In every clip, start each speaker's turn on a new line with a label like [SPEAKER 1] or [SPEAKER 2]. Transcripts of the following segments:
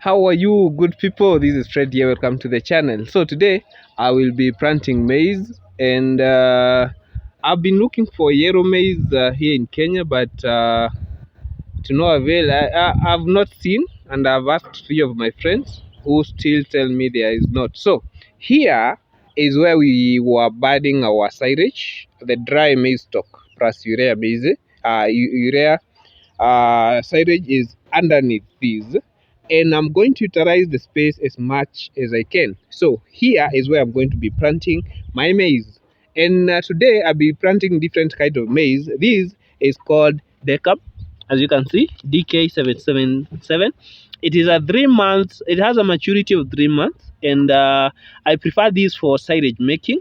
[SPEAKER 1] How are you, good people? This is Fred here. Welcome to the channel. So today I will be planting maize, and I've been looking for yellow maize here in Kenya, but to no avail. I've not seen, and I've asked three of my friends who still tell me there is not. So here is where we were budding our silage, the dry maize stock plus urea maize. Urea silage is underneath these, and I'm going to utilize the space as much as I can. So here is where I'm going to be planting my maize, and today I'll be planting different kind of maize. This is called Decap, as you can see, DK777. It is a 3 months, it has a maturity of 3 months, and I prefer this for silage making,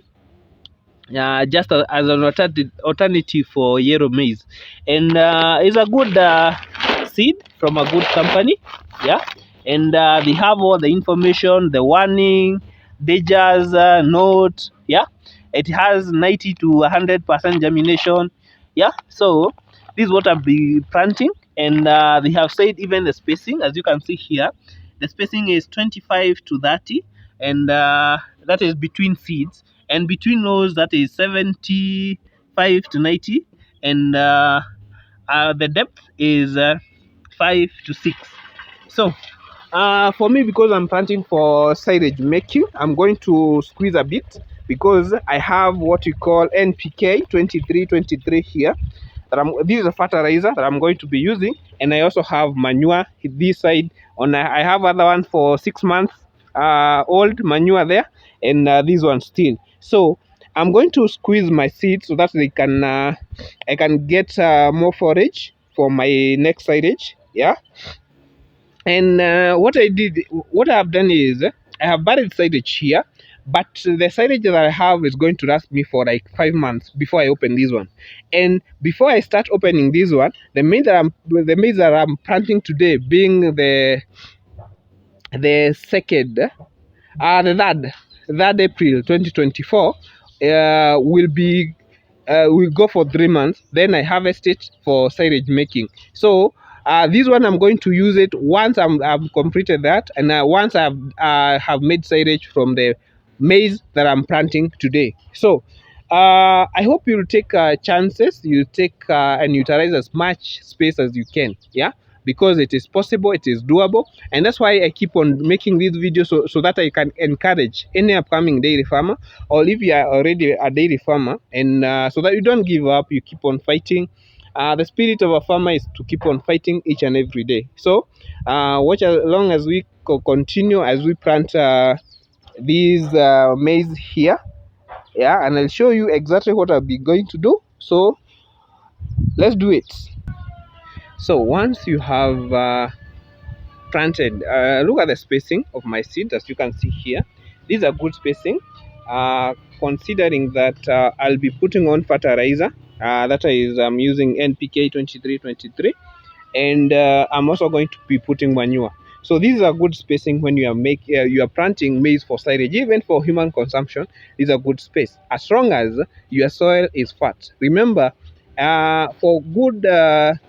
[SPEAKER 1] just as an alternative for yellow maize, and it's a good seed from a good company. Yeah, and they have all the information, the warning, dangers, note. Yeah, it has 90 to 100% germination. Yeah, so this is what I'll be planting, and they have said even the spacing, as you can see here, the spacing is 25 to 30, and that is between seeds, and between those that is 75 to 90, and the depth is 5 to 6. So for me, because I'm planting for silage making, I'm going to squeeze a bit, because I have what we call NPK 2323 here. This is a fertilizer that I'm going to be using, and I also have manure this side. I have other one for 6 months old manure there, and this one still. So I'm going to squeeze my seeds so that they can I can get more forage for my next silage. Yeah, and what I have done is I have buried silage here, but the silage that I have is going to last me for like 5 months before I open this one. And before I start opening this one, the maize that I'm planting today, being the second, the third April 2024, will go for 3 months. Then I harvest it for silage making. So this one I'm going to use it once I've completed that, and once have made silage from the maize that I'm planting today. So I hope you'll take chances. You take and utilize as much space as you can. Yeah, because it is possible, it is doable, and that's why I keep on making these videos, so that I can encourage any upcoming dairy farmer, or if you are already a dairy farmer, and so that you don't give up, you keep on fighting. The spirit of a farmer is to keep on fighting each and every day. So watch as long as we continue as we plant these maize here. Yeah, and I'll show you exactly what I'll be going to do. So let's do it. So once you have planted, look at the spacing of my seeds, as you can see here. These are good spacing, considering that I'll be putting on fertilizer, that is I'm using NPK 2323, and I'm also going to be putting manure. So these are good spacing when you are planting maize for silage, even for human consumption. These are good space, as long as your soil is fat. Remember, for good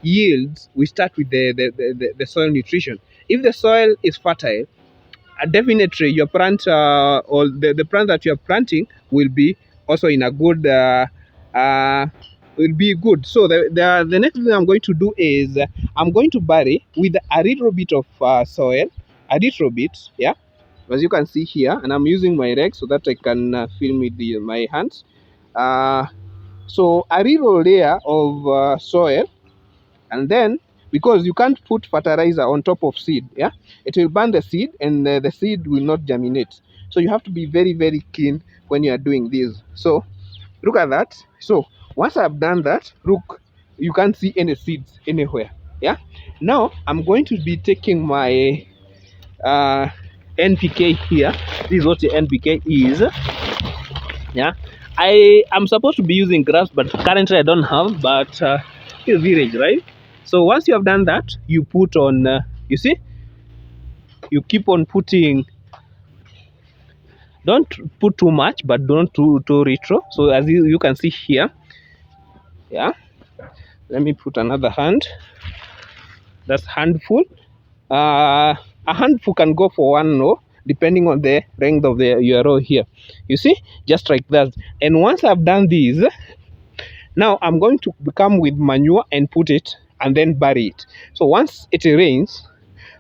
[SPEAKER 1] yields, we start with the soil nutrition. If the soil is fertile, definitely your plant, or the plant that you're planting, will be also in a good will be good. So the next thing I'm going to do is I'm going to bury with a little bit of soil, a little bit. Yeah, as you can see here, and I'm using my rag so that I can fill with my hands. So a little layer of soil, and then, because you can't put fertilizer on top of seed, yeah, it will burn the seed, and the seed will not germinate. So you have to be very, very keen when you are doing this. So look at that. So once I've done that, look, you can't see any seeds anywhere. Yeah, now I'm going to be taking my NPK here. This is what the NPK is. Yeah, I am supposed to be using grass, but currently I don't have, but it's village, right? So once you have done that, you put on you see, you keep on putting, don't put too much, but don't too retro. So as you can see here, yeah, let me put another hand, that's handful. a handful can go for one row depending on the length of your row here. You see, just like that. And once I've done these, now I'm going to come with manure and put it and then bury it. So once it rains,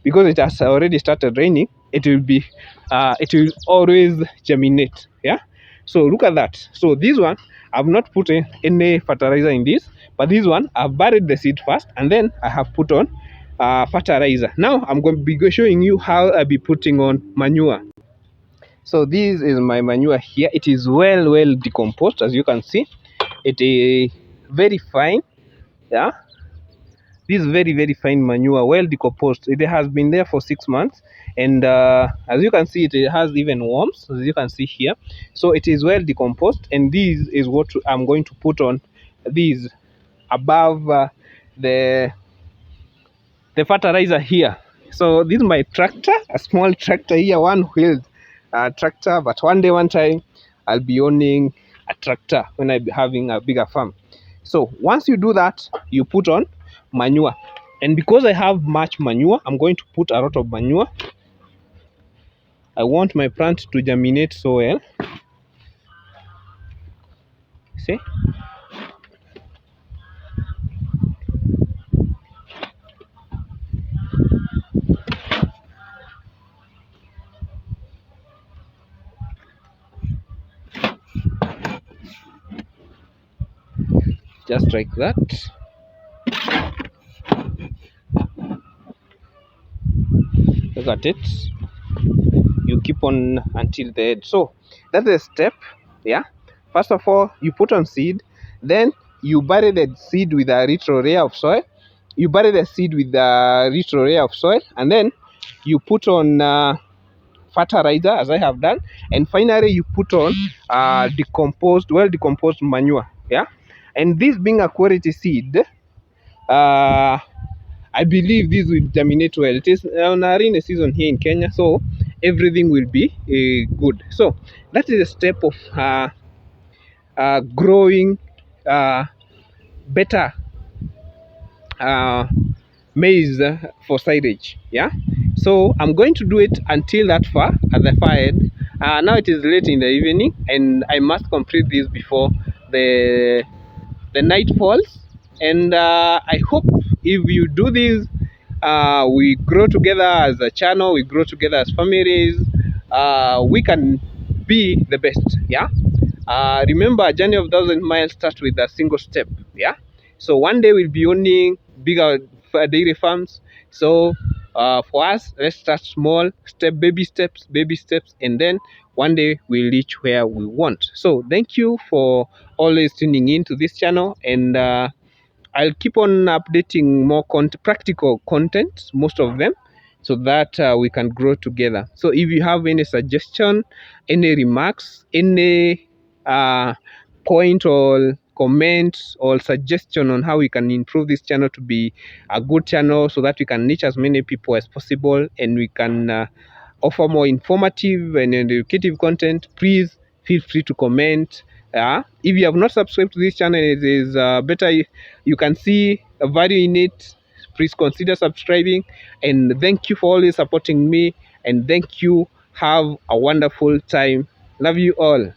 [SPEAKER 1] because it has already started raining, it will always germinate. Yeah. So look at that. So this one, I've not put any fertilizer in this, but this one I've buried the seed first and then I have put on fertilizer. Now I'm going to be showing you how I'll be putting on manure. So this is my manure here. It is well decomposed, as you can see. It is very fine. Yeah, this is very fine manure, well decomposed. It has been there for 6 months, and as you can see, it has even worms, as you can see here. So it is well decomposed, and this is what I'm going to put on these above the fertilizer here. So this is my tractor, a small tractor here, one-wheeled tractor, but one time I'll be owning a tractor when I be having a bigger farm. So once you do that, you put on manure, and because I have much manure, I'm going to put a lot of manure. I want my plant to germinate so well. See, just like that. Look at it. You keep on until the end. So that's the step. Yeah, first of all, you put on seed, then you bury the seed with a little layer of soil. You bury the seed with a little layer of soil, and then you put on fertilizer, as I have done, and finally you put on well decomposed manure. Yeah, and this being a quality seed, I believe this will germinate well. It is on a rainy season here in Kenya, so everything will be good. So that is a step of growing better uh, maize for silage. Yeah, so I'm going to do it until that far at the far end. Now it is late in the evening, and I must complete this before the night falls. And I hope if you do this, we grow together as a channel, we grow together as families, we can be the best. Yeah, remember, a journey of 1,000 miles starts with a single step. Yeah, so one day we'll be owning bigger dairy farms. So for us, let's start small, baby steps, and then one day we'll reach where we want. So thank you for always tuning in to this channel, and I'll keep on updating more practical content, most of them, so that we can grow together. So if you have any suggestion, any remarks, any point or comment or suggestion on how we can improve this channel to be a good channel, so that we can reach as many people as possible, and we can offer more informative and educative content, please feel free to comment. If you have not subscribed to this channel, it is better you can see a value in it. Please consider subscribing, and thank you for always supporting me, and thank you. Have a wonderful time. Love you all.